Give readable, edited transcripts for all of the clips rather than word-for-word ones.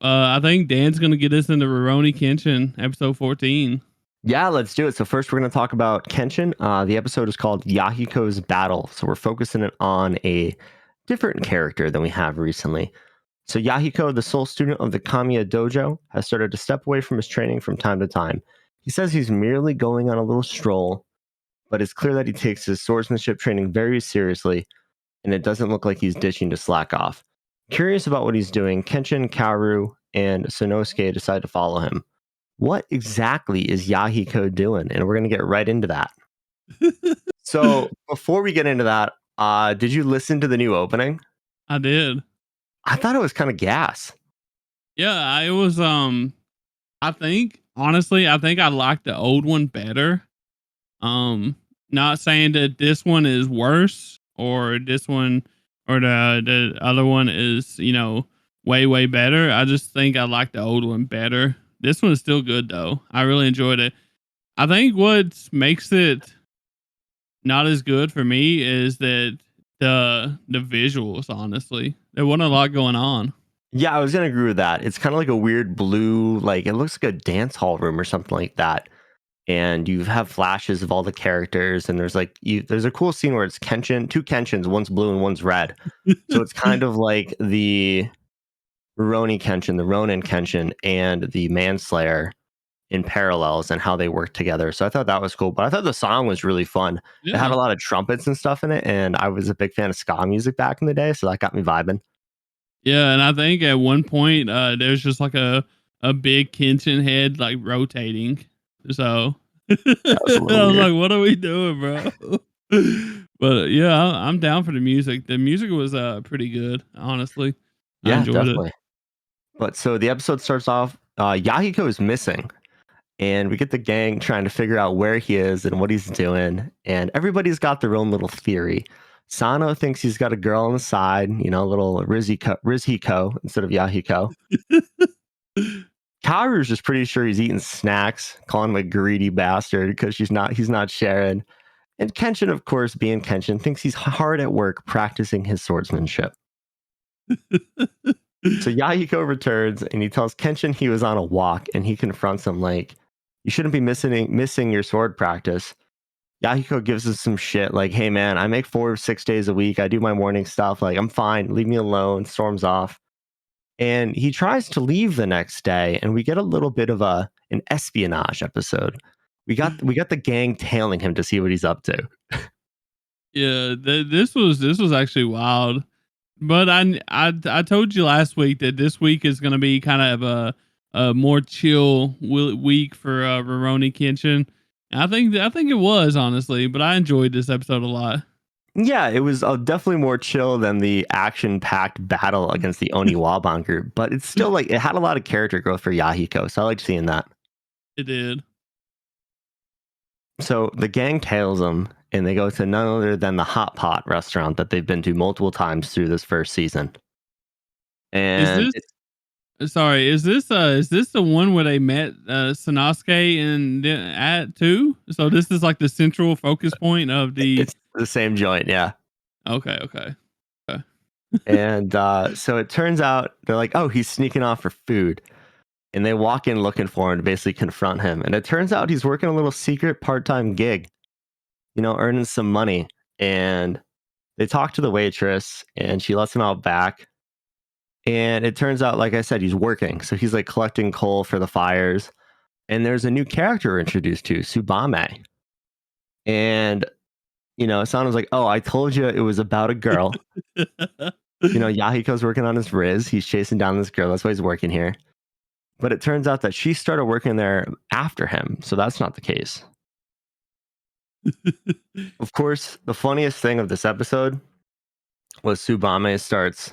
I think Dan's gonna get us into Rurouni Kenshin, episode 14. Yeah, let's do it. So first, we're going to talk about Kenshin. The episode is called Yahiko's Battle. So we're focusing it on a different character than we have recently. So Yahiko, the sole student of the Kamiya Dojo, has started to step away from his training from time to time. He says he's merely going on a little stroll, but it's clear that he takes his swordsmanship training very seriously, and it doesn't look like he's ditching to slack off. Curious about what he's doing, Kenshin, Kaoru, and Sonosuke decide to follow him. What exactly is Yahiko doing? And we're going to get right into that. So before we get into that, did you listen to the new opening? I did. I thought it was kind of gas. Yeah, it was. I think honestly, I think I like the old one better. Not saying that this one is worse or this one or the other one is way better. I just think I like the old one better. This one is still good though. I really enjoyed it. I think what makes it not as good for me is that the visuals. Honestly, there wasn't a lot going on. Yeah, I was going to agree with that. It's kind of like a weird blue, like it looks like a dance hall room or something like that. And you have flashes of all the characters, and there's there's a cool scene where it's Kenshin, two Kenshins, one's blue and one's red. So it's kind of like the Rurouni Kenshin, the Ronin Kenshin, and the Manslayer in parallels and how they work together. So I thought that was cool. But I thought the song was really fun. It had a lot of trumpets and stuff in it, and I was a big fan of ska music back in the day, so that got me vibing. Yeah, and I think at one point there's just like a big Kenshin head like rotating. So I was like, "What are we doing, bro?" But yeah, I'm down for the music. The music was pretty good, honestly. I enjoyed definitely. it. But so the episode starts off. Yahiko is missing, and we get the gang trying to figure out where he is and what he's doing. And everybody's got their own little theory. Sano thinks he's got a girl on the side, little Rizhiko instead of Yahiko. Kaoru's just pretty sure he's eating snacks, calling him a greedy bastard because he's not sharing. And Kenshin, of course, being Kenshin, thinks he's hard at work practicing his swordsmanship. So Yahiko returns and he tells Kenshin he was on a walk, and he confronts him like, you shouldn't be missing your sword practice. Yahiko gives us some shit like, hey man, I make 4 or 6 days a week. I do my morning stuff. Like, I'm fine. Leave me alone. Storms off. And he tries to leave the next day, and we get a little bit of an espionage episode. We got the gang tailing him to see what he's up to. Yeah, this was actually wild. But I told you last week that this week is going to be kind of a more chill week for Rurouni Kenshin. I think it was, honestly, but I enjoyed this episode a lot. Yeah, it was definitely more chill than the action-packed battle against the Oniwaban group, but it's still like it had a lot of character growth for Yahiko, so I liked seeing that. It did. So the gang tails them, and they go to none other than the Hot Pot restaurant that they've been to multiple times through this first season. And is this the one where they met Sanosuke and at too? So this is like the central focus point of the. It's the same joint, yeah. Okay. And so it turns out they're like, oh, he's sneaking off for food. And they walk in looking for him to basically confront him. And it turns out he's working a little secret part-time gig, earning some money. And they talk to the waitress, and she lets him out back. And it turns out, like I said, he's working. So he's like collecting coal for the fires. And there's a new character introduced to, Tsubame. And, Asano's like, oh, I told you it was about a girl. Yahiko's working on his Riz. He's chasing down this girl. That's why he's working here. But it turns out that she started working there after him. So that's not the case. Of course, the funniest thing of this episode was Tsubame starts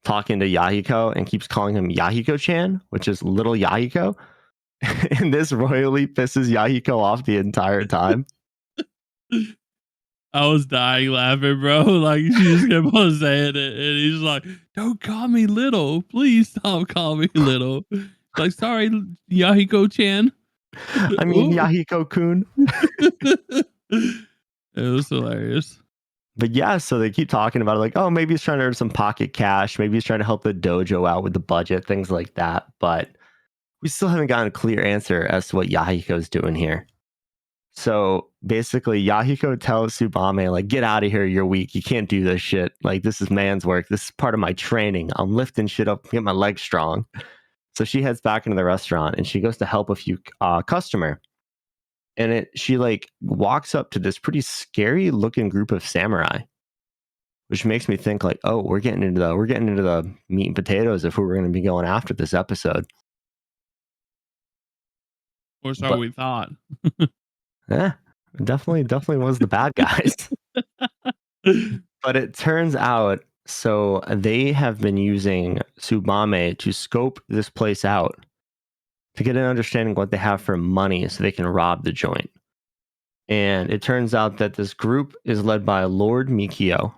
talking to Yahiko and keeps calling him Yahiko-chan, which is little Yahiko. And this royally pisses Yahiko off the entire time. I was dying laughing, bro. Like, she just kept on saying it, and he's like, "Don't call me little. Please stop calling me little." Like, sorry, Yahiko-chan. I mean, Yahiko-kun. It was hilarious. But yeah, so they keep talking about it like, oh, maybe he's trying to earn some pocket cash. Maybe he's trying to help the dojo out with the budget, things like that. But we still haven't gotten a clear answer as to what Yahiko's doing here. So basically, Yahiko tells Tsubame, like, get out of here. You're weak. You can't do this shit. Like, this is man's work. This is part of my training. I'm lifting shit up, get my legs strong. So she heads back into the restaurant and she goes to help a few customer. And she like walks up to this pretty scary looking group of samurai, which makes me think like, oh, we're getting into the meat and potatoes if we were going to be going after this episode. Or so But we thought. yeah, definitely was the bad guys. But it turns out, so they have been using Tsubame to scope this place out to get an understanding of what they have for money so they can rob the joint. And it turns out that this group is led by Lord Mikio,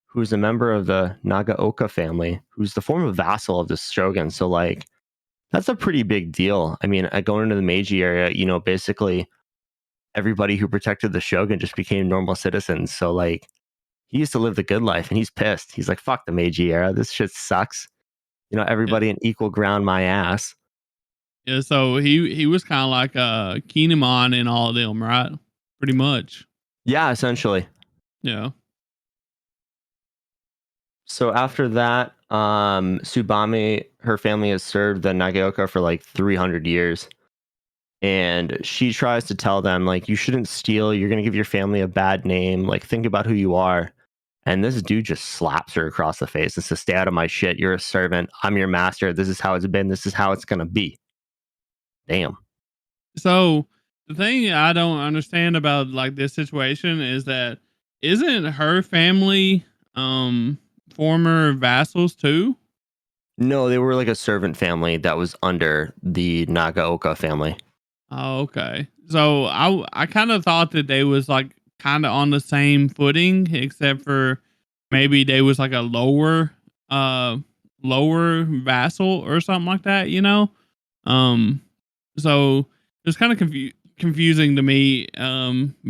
who's a member of the Nagaoka family, who's the former vassal of the shogun. So, like, that's a pretty big deal. I mean, going into the Meiji area, basically everybody who protected the shogun just became normal citizens. So, like, he used to live the good life and he's pissed. He's like, fuck the Meiji era. This shit sucks. Yeah. Everybody in equal ground my ass. Yeah, so he was kind of like Kinemon in all of them, right? Pretty much. Yeah, essentially. Yeah. So after that, Tsubame, her family has served the Nagaoka for like 300 years. And she tries to tell them, like, you shouldn't steal. You're going to give your family a bad name. Like, think about who you are. And this dude just slaps her across the face and says, stay out of my shit. You're a servant. I'm your master. This is how it's been. This is how it's going to be. Damn. So the thing I don't understand about like this situation is that isn't her family former vassals too? No, they were like a servant family that was under the Nagaoka family. Oh, okay. So I kind of thought that they was like kind of on the same footing, except for maybe they was like a uh lower vassal or something like that, you know? Um so it's kind of confusing to me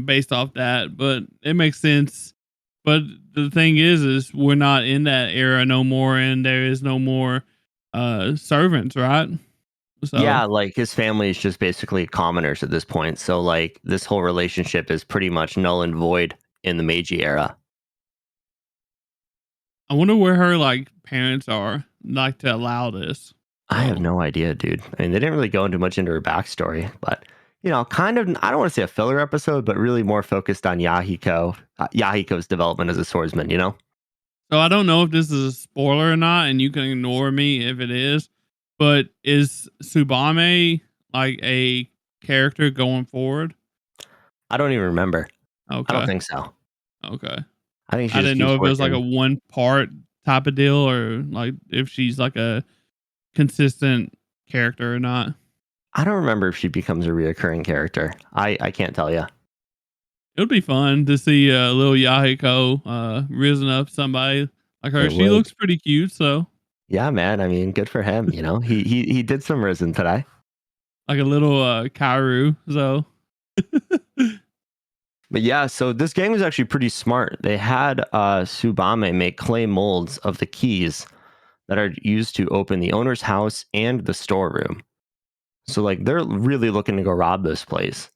based off that, but it makes sense. But the thing is we're not in that era no more and there is no more servants, right? So Yeah, like his family is just basically commoners at this point. So like this whole relationship is pretty much null and void in the Meiji era. I wonder where her like parents are, like to allow this. I have So no idea, dude. I mean, they didn't really go into much into her backstory, but kind of, I don't want to say a filler episode, but really more focused on Yahiko's development as a swordsman. so I don't know if this is a spoiler or not, and you can ignore me if it is. But is Subame like a character going forward? I don't even remember. I don't Okay, think so. okay. I think she I just didn't keeps know if it was like a working. one part type of deal or like if she's like a consistent character or not. I don't remember if she becomes a reoccurring character. I can't tell you. It would be fun to see little Yahiko risen up somebody like her. It She would. looks pretty cute, so Yeah, man. I mean, good for him. He did some risen today. like a little Kairu. So But yeah, so this game was actually pretty smart. They had Subame make clay molds of the keys that are used to open the owner's house and the storeroom. So like they're really looking to go rob this place.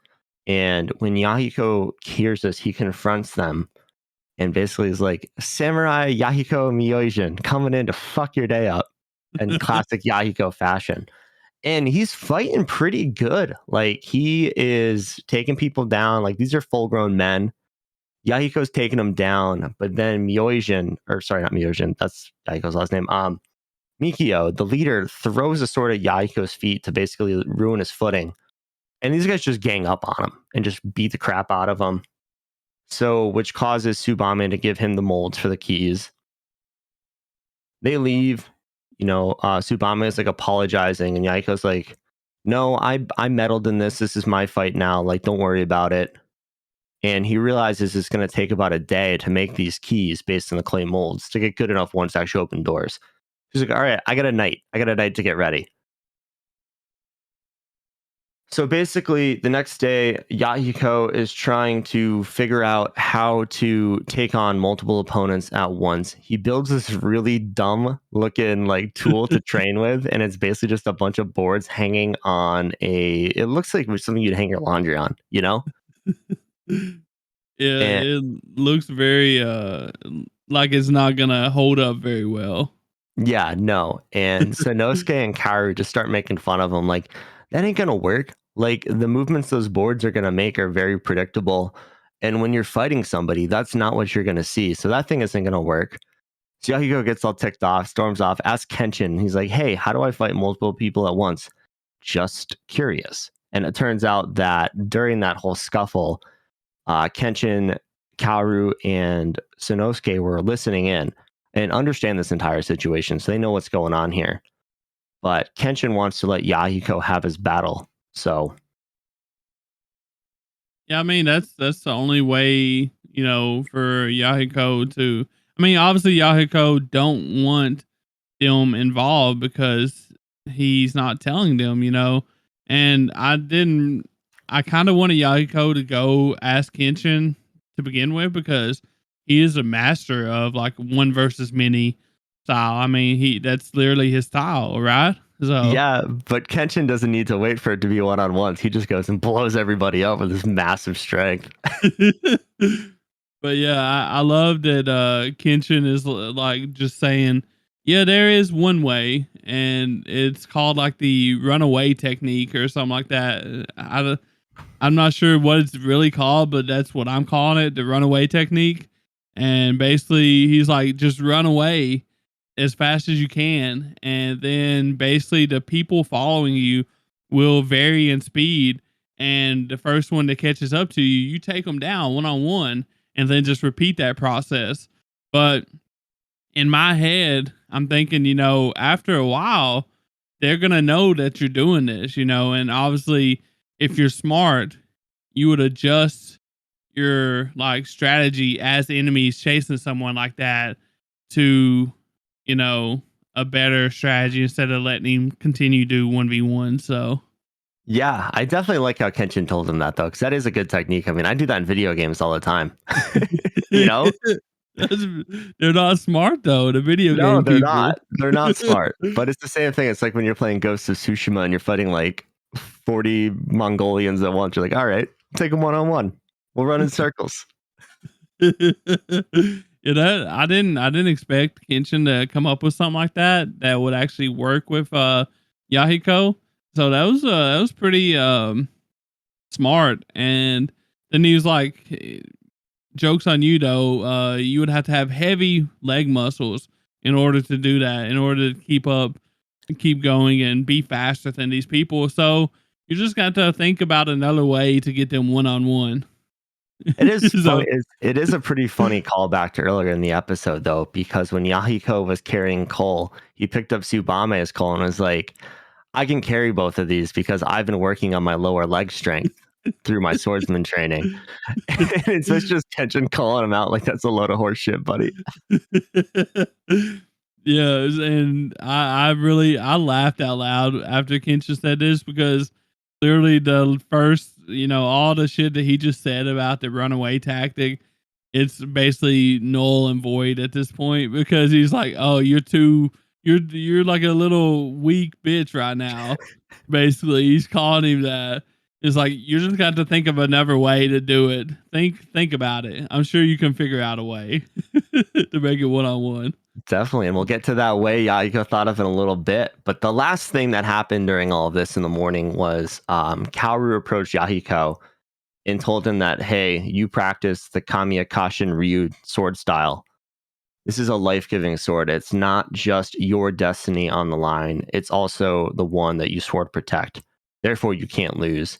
And when Yahiko hears this, he confronts them and basically is like, Samurai Yahiko Miyojin coming in to fuck your day up in classic Yahiko fashion. And he's fighting pretty good. Like he is taking people down. Like these are full grown men. Yahiko's taking them down, but then Miyojin, or sorry, not Miyojin, that's Yahiko's last name. Mikio, the leader, throws a sword at Yahiko's feet to basically ruin his footing. And these guys just gang up on him and just beat the crap out of him. So, which causes Subame to give him the molds for the keys. They leave. Subame is like apologizing, and Yahiko's like, "No, I meddled in this. This is my fight now. Like, don't worry about it." And he realizes it's going to take about a day to make these keys based on the clay molds to get good enough ones to actually open doors. He's like, "All right, I got a night. I got a night to get ready." So basically, the next day, Yahiko is trying to figure out how to take on multiple opponents at once. He builds this really dumb looking like tool to train with, and it's basically just a bunch of boards hanging on a. It looks like something you'd hang your laundry on, you know? Yeah, And it looks very like it's not gonna hold up very well. yeah, no. And Sanosuke and Kaoru just start making fun of him, like that ain't gonna work. Like the movements those boards are gonna make are very predictable. And when you're fighting somebody, that's not what you're gonna see. So that thing isn't gonna work. So Yahiko gets all ticked off, storms off, asks Kenshin. He's like, hey, how do I fight multiple people at once? Just curious. And it turns out that during that whole scuffle, Kenshin, Kaoru, and Sonosuke were listening in and understand this entire situation. So they know what's going on here. But Kenshin wants to let Yahiko have his battle. So, Yeah, I mean that's the only way, for Yahiko to. I mean, obviously Yahiko don't want them involved because he's not telling them, And I kind of wanted Yahiko to go ask Kenshin to begin with because he is a master of like one versus many style. I mean, that's literally his style, right? So yeah, but Kenshin doesn't need to wait for it to be one on ones. He just goes and blows everybody up with his massive strength. but yeah, I love that Kenshin is like just saying, yeah, there is one way, and it's called like the runaway technique or something like that. I'm not sure what it's really called, but that's what I'm calling it, the runaway technique. And basically, he's like, just run away as fast as you can, and then basically the people following you will vary in speed, and the first one that catches up to you, you take them down one on one, and then just repeat that process. But in my head, I'm thinking, after a while, they're gonna know that you're doing this, and obviously, if you're smart, you would adjust your like strategy as enemies chasing someone like that to, you know, a better strategy instead of letting him continue to do 1v1. So Yeah, I definitely like how Kenshin told him that though, because that is a good technique. I mean, I do that in video games all the time. you know? That's, they're not smart though, the video No, game they're people. not. They're not smart. But it's the same thing. It's like when you're playing Ghost of Tsushima and you're fighting like 40 Mongolians at once. You're like, all right, take them one on one. We'll run in circles. That I didn't expect Kenshin to come up with something like that would actually work with Yahiko. So that was pretty smart. And then he was like, jokes on you though, you would have to have heavy leg muscles in order to do that, in order to keep going and be faster than these people. So you just got to think about another way to get them one on one. It is funny. So It is a pretty funny callback to earlier in the episode, though, because when Yahiko was carrying Cole, he picked up Tsubame's Cole and was like, I can carry both of these because I've been working on my lower leg strength through my swordsman training. And it's just Kenshin calling him out like that's a load of horse shit, buddy. yeah, and I laughed out loud after Kenshin said this because clearly the first, all the shit that he just said about the runaway tactic, it's basically null and void at this point because he's like, "Oh, you're like a little weak bitch right now." Basically, he's calling him that. It's like you just got to think of another way to do it. Think about it. I'm sure you can figure out a way to make it one on one. Definitely. And we'll get to that way Yahiko thought of in a little bit. But the last thing that happened during all of this in the morning was Kaoru approached Yahiko and told him that, hey, you practice the Kamiya Kashin Ryu sword style. This is a life-giving sword. It's not just your destiny on the line. It's also the one that you swore to protect. Therefore, you can't lose.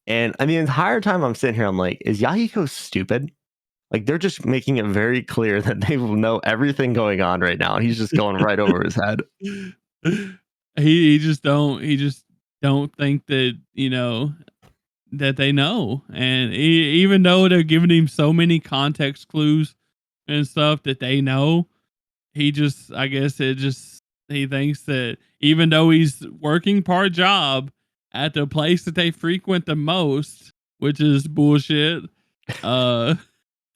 And I mean, the entire time I'm sitting here, I'm like, is Yahiko stupid? Like they're just making it very clear that they know everything going on right now. And he's just going right over his head. He just don't think that that they know, and even though they're giving him so many context clues and stuff that they know, he just, I guess, he thinks that even though he's working part job at the place that they frequent the most, which is bullshit. Uh,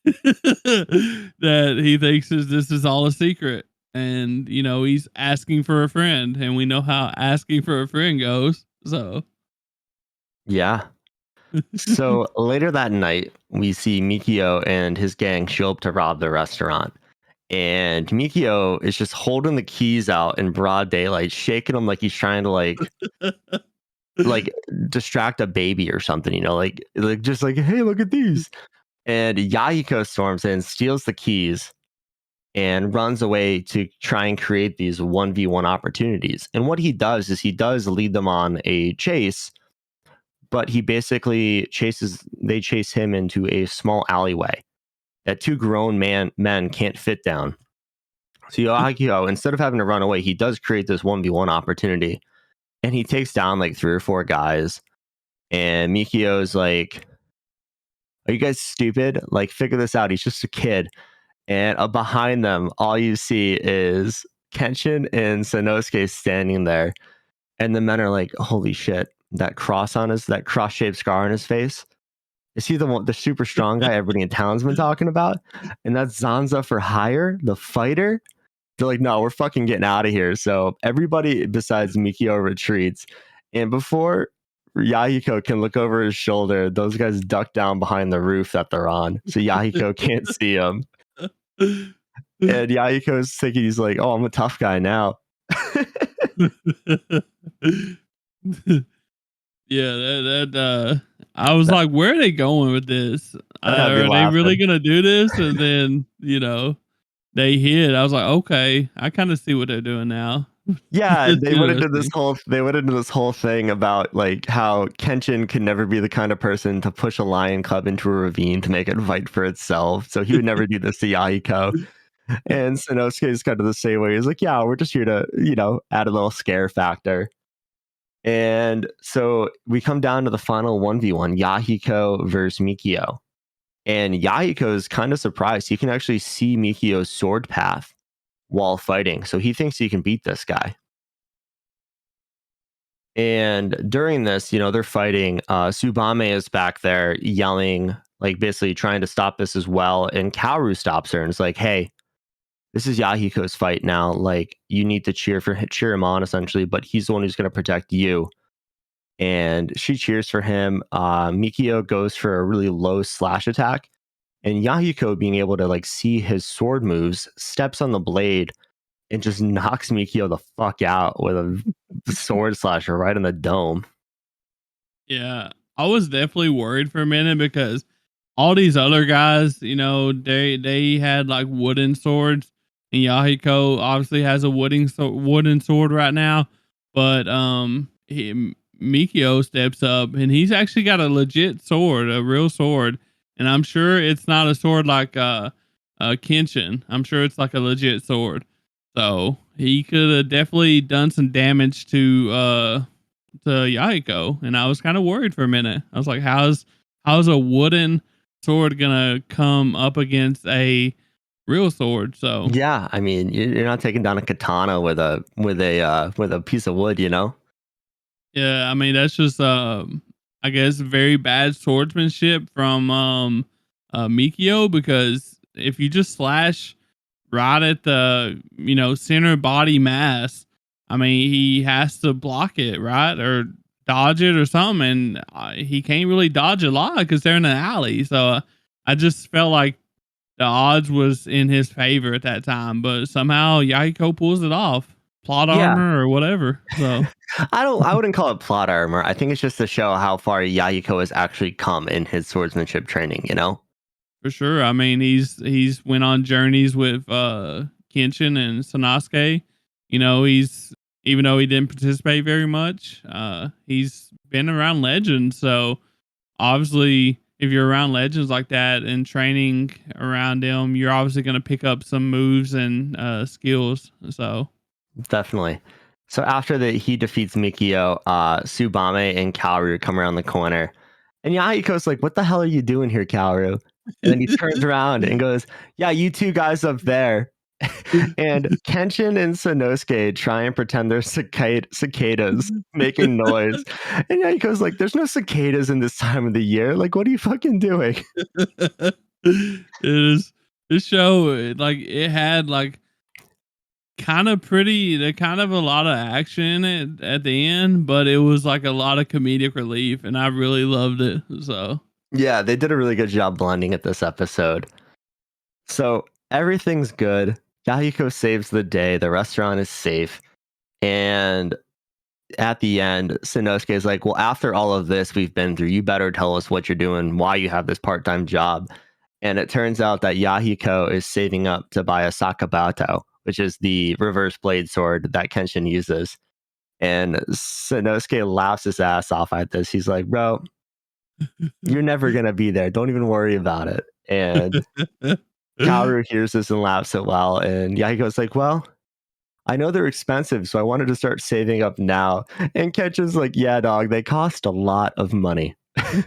that he thinks this is all a secret, and he's asking for a friend, and we know how asking for a friend goes. So Yeah. So later that night, we see Mikio and his gang show up to rob the restaurant. And Mikio is just holding the keys out in broad daylight, shaking them like he's trying to like distract a baby or something, like just like, hey, look at these. And Yahiko storms in, steals the keys, and runs away to try and create these 1v1 opportunities. And what he does is he does lead them on a chase, but he basically they chase him into a small alleyway that two grown men can't fit down. So Yahiko, instead of having to run away, he does create this 1v1 opportunity, and he takes down like 3 or 4 guys. And Mikio's like, are you guys stupid? Like, figure this out. He's just a kid. And behind them, all you see is Kenshin and Sanosuke standing there. And the men are like, holy shit, that cross-shaped scar on his face. Is he the super strong guy everybody in town's been talking about? And that's Zanza for hire, the fighter. They're like, no, we're fucking getting out of here. So everybody besides Mikio retreats. And before Yahiko can look over his shoulder, those guys duck down behind the roof that they're on. So Yahiko can't see them. And Yahiko's thinking, he's like, oh, I'm a tough guy now. Yeah, I was like, where are they going with this? Are they really gonna do this? And then they hit. I was like, okay, I kind of see what they're doing now. Yeah, they went into this whole thing about like how Kenshin could never be the kind of person to push a lion cub into a ravine to make it fight for itself. So he would never do this to Yahiko. And Sanosuke is kind of the same way. He's like, yeah, we're just here to, add a little scare factor. And so we come down to the final 1v1, Yahiko versus Mikio. And Yahiko is kind of surprised. He can actually see Mikio's sword path while fighting. So he thinks he can beat this guy. And during this, they're fighting. Tsubame is back there yelling, like basically trying to stop this as well. And Kaoru stops her and is like, hey, this is Yahiko's fight now. Like, you need to cheer him on, essentially, but he's the one who's going to protect you. And she cheers for him. Mikio goes for a really low slash attack. And Yahiko, being able to like see his sword moves, steps on the blade and just knocks Mikio the fuck out with a sword slasher right in the dome. Yeah, I was definitely worried for a minute because all these other guys, they had like wooden swords, and Yahiko obviously has a wooden sword right now. But Mikio steps up, and he's actually got a legit sword, a real sword, and I'm sure it's not a sword like Kenshin. I'm sure it's like a legit sword. So he could have definitely done some damage to Yahiko, and I was kind of worried for a minute. I was like, how's a wooden sword gonna come up against a real sword? So yeah, I mean, you're not taking down a katana with a piece of wood, Yeah, I mean that's just I guess very bad swordsmanship from Mikio, because if you just slash right at the center body mass, I mean he has to block it, right, or dodge it or something, and he can't really dodge a lot because they're in an alley. So I just felt like the odds was in his favor at that time, but somehow Yahiko pulls it off, plot armor or whatever. So I wouldn't call it plot armor. I think it's just to show how far Yahiko has actually come in his swordsmanship training, For sure. I mean, he's went on journeys with Kenshin and Sanosuke. He's, even though he didn't participate very much, he's been around legends. So obviously, if you're around legends like that and training around them, you're obviously going to pick up some moves and skills. So Definitely. So after he defeats Mikio, Tsubame and Kaoru come around the corner. And Yahiko's like, what the hell are you doing here, Kaoru? And then he turns around and goes, yeah, you two guys up there, And Kenshin and Sanosuke try and pretend they're cicadas making noise. And Yahiko's like, there's no cicadas in this time of the year. Like, what are you fucking doing? It is this show like it had like kind of pretty the kind of a lot of action in it at the end, but it was like a lot of comedic relief and I really loved it. So Yeah, they did a really good job blending it this episode. So everything's good. Yahiko saves the day. The restaurant is safe. And at the end, Sanosuke is like, well, after all of this we've been through, you better tell us what you're doing, why you have this part-time job. And it turns out that Yahiko is saving up to buy a Sakabato, which is the reverse blade sword that Kenshin uses. And Sanosuke laughs his ass off at this. He's like, bro, you're never going to be there. Don't even worry about it. And Kaoru hears this and laughs it well. And Yahiko's like, well, I know they're expensive, so I wanted to start saving up now. And Kenshin's like, yeah, dog, they cost a lot of money. I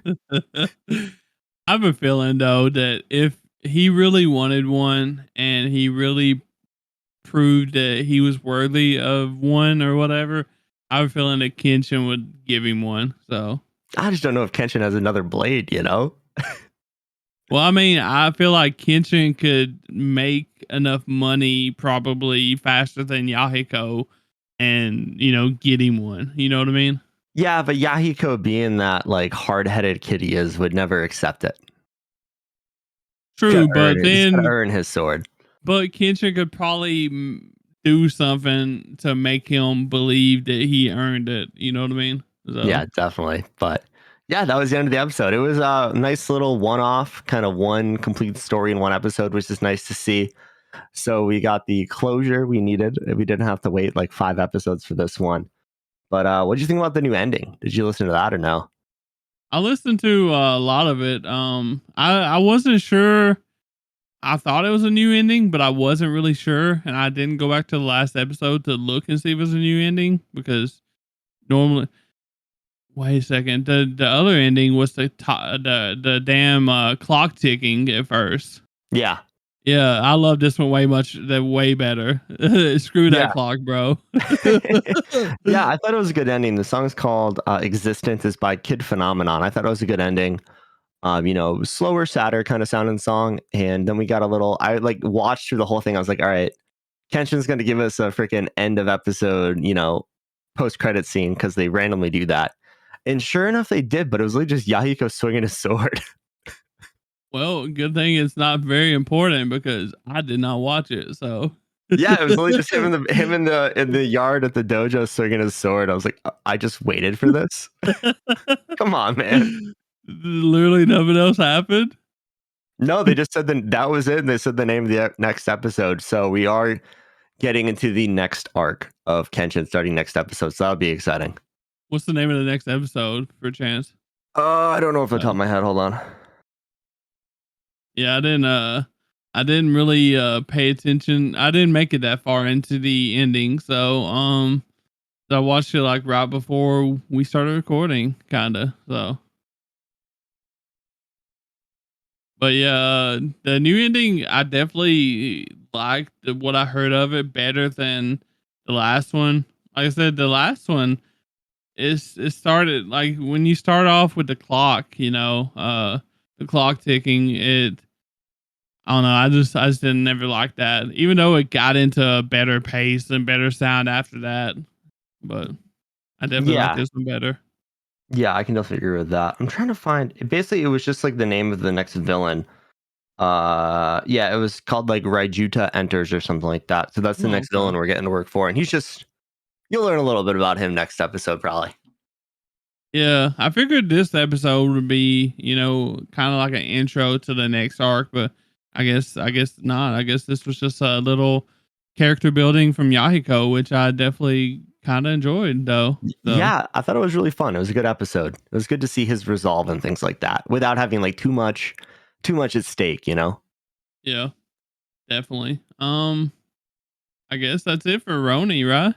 have a feeling though that if he really wanted one and he really proved that he was worthy of one or whatever, I have a feeling that Kenshin would give him one. So I just don't know if Kenshin has another blade, you know? well, I mean, I feel like Kenshin could make enough money probably faster than Yahiko and, get him one. You know what I mean? Yeah, but Yahiko, being that like hard-headed kid he is, would never accept it. True, but He's gotta then, earn his sword. but Kenshin could probably do something to make him believe that he earned it. You know what I mean? So, Yeah, definitely. But yeah, that was the end of the episode. It was a nice little one-off, kind of one complete story in one episode, which is nice to see. So we got the closure we needed. We didn't have to wait like 5 episodes for this one. But what did you think about the new ending? Did you listen to that or no? I listened to a lot of it. I wasn't sure. I thought it was a new ending, but I wasn't really sure, and I didn't go back to the last episode to look and see if it was a new ending because normally. Wait a second. The other ending was the damn clock ticking at first. Yeah. Yeah, I love this one way better. Screw that Yeah. clock, bro. Yeah, I thought it was a good ending. The song's called Existence is by Kid Phenomenon. I thought it was a good ending. Slower, sadder kind of sounding song. And then we got a little, I like watched through the whole thing. I was like, all right, Kenshin's going to give us a freaking end of episode, post credit scene because they randomly do that. And sure enough, they did, but it was really just Yahiko swinging his sword. Well, good thing it's not very important because I did not watch it. So Yeah, it was only just him in the yard at the dojo swinging his sword. I was like, I just waited for this. Come on, man. Literally nothing else happened. No, they just said that was it. And they said the name of the next episode. So we are getting into the next arc of Kenshin starting next episode. So that'll be exciting. What's the name of the next episode for a chance? I don't know off the top of my head. Hold on. Yeah, I didn't really pay attention. I didn't make it that far into the ending, so I watched it like right before we started recording, kinda. So but yeah, the new ending I definitely liked what I heard of it better than the last one. Like I said, the last one it started like when you start off with the clock, the clock ticking, I don't know. I just didn't never like that. Even though it got into a better pace and better sound after that. But I definitely like Yeah. this one better. Yeah, I can definitely agree with that. I'm trying to find basically it was just like the name of the next villain. Yeah, it was called like Raijuta Enters or something like that. So that's the Oh, next villain okay. we're getting to work for. And you'll learn a little bit about him next episode, probably. Yeah, I figured this episode would be, kind of like an intro to the next arc, but I guess not. I guess this was just a little character building from Yahiko, which I definitely kind of enjoyed though. So, Yeah, I thought it was really fun. It was a good episode. It was good to see his resolve and things like that without having like too much at stake, you know? yeah, definitely. I guess that's it for Roni, right?